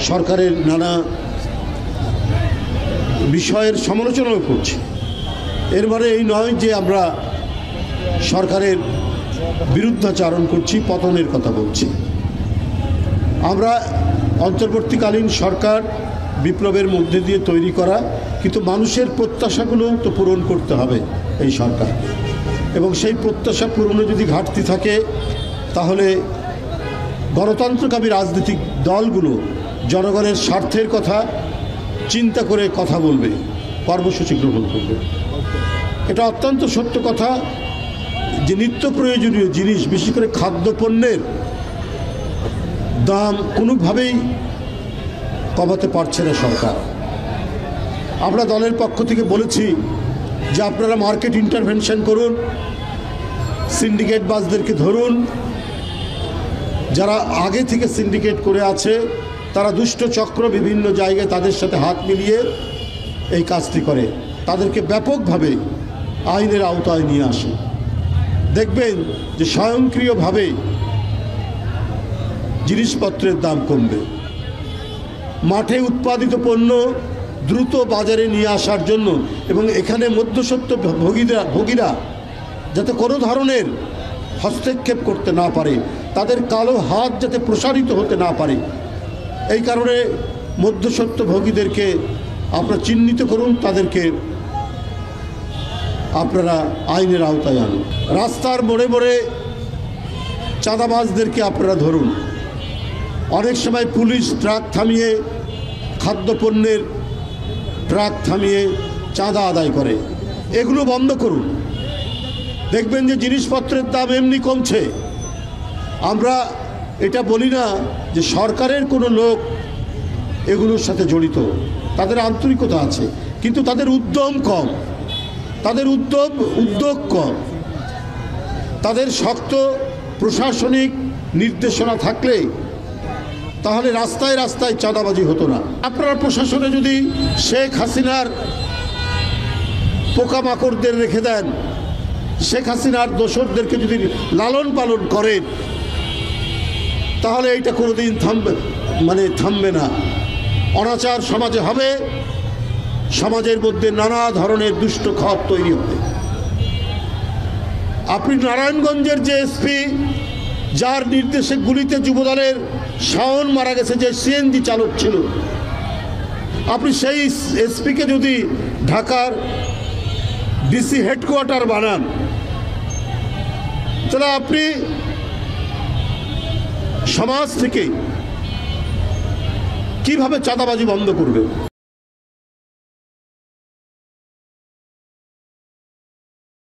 সরকারের নানা বিষয়ের সমালোচনাও করছি। এর মানে এই নয় যে আমরা সরকারের বিরুদ্ধাচারণ করছি, পতনের কথা বলছি। আমরা অন্তর্বর্তীকালীন সরকার বিপ্লবের মধ্যে দিয়ে তৈরি করা, কিন্তু মানুষের প্রত্যাশাগুলো তো পূরণ করতে হবে এই সরকার, এবং সেই প্রত্যাশা পূরণে যদি ঘাটতি থাকে তাহলে গণতন্ত্রকামী রাজনৈতিক দলগুলো জনগণের স্বার্থের কথা চিন্তা করে কথা বলবে, কর্মসূচি গ্রহণ করবে। এটা অত্যন্ত সত্য কথা যে নিত্য প্রয়োজনীয় জিনিস, বিশেষ করে খাদ্যপণ্যের দাম কোনোভাবেই কমাতে পারছে না সরকার। আমরা দলের পক্ষ থেকে বলেছি যে আপনারা মার্কেট ইন্টারভেনশন করুন, সিন্ডিকেট বাসদেরকে ধরুন, যারা আগে থেকে সিন্ডিকেট করে আছে, তারা দুষ্ট চক্র বিভিন্ন জায়গায় তাদের সাথে হাত মিলিয়ে এই কাজটি করে, তাদেরকে ব্যাপকভাবে আইনের আওতায় নিয়ে আসে। দেখবেন যে স্বয়ংক্রিয়ভাবে জিনিসপত্রের দাম কমবে। মাঠে উৎপাদিত পণ্য দ্রুত বাজারে নিয়ে আসার জন্য এবং এখানে মধ্যস্বত্ব ভোগীরা যাতে কোনো ধরনের হস্তক্ষেপ করতে না পারে, তাদের কালো হাত যাতে প্রসারিত হতে না পারে, এই কারণে মধ্যস্বত্ব ভোগীদেরকে আপনারা চিহ্নিত করুন, তাদেরকে আপনারা আইনের আওতায় আনুন। রাস্তার মোড়ে মোড়ে চাঁদাবাজদেরকে আপনারা ধরুন। অনেক সময় পুলিশ ট্রাক থামিয়ে, খাদ্যপণ্যের ট্রাক থামিয়ে চাঁদা আদায় করে, এগুলো বন্ধ করুন। দেখবেন যে জিনিসপত্রের দাম এমনি কমছে। আমরা এটা বলি না যে সরকারের কোনো লোক এগুলোর সাথে জড়িত, তাদের আন্তরিকতা আছে, কিন্তু তাদের উদ্যম কম, তাদের উদ্যোগ কম। তাদের শক্ত প্রশাসনিক নির্দেশনা থাকলে তাহলে রাস্তায় রাস্তায় চাঁদাবাজি হতো না। আপনারা প্রশাসনে যদি শেখ হাসিনার পোকামাকড়দের রেখে দেন, শেখ হাসিনার দোসরদেরকে যদি লালন পালন করেন, তাহলে এইটা কোনোদিন থামবে না। অনাচার সমাজে হবে, সমাজের মধ্যে নানা ধরনের দুষ্ট খত তৈরি হবে। আপনি নারায়ণগঞ্জের যে এসপি, যার নির্দেশে গুলিতে যুবদলের শাওন মারা গেছে, যে সিএনজি চালক ছিল, আপনি সেই এসপিকে যদি ঢাকার ডিসি হেডকোয়ার্টার বানান, তাহলে আপনি সমাজ থেকে কিভাবে চাঁদাবাজি বন্ধ করবেন?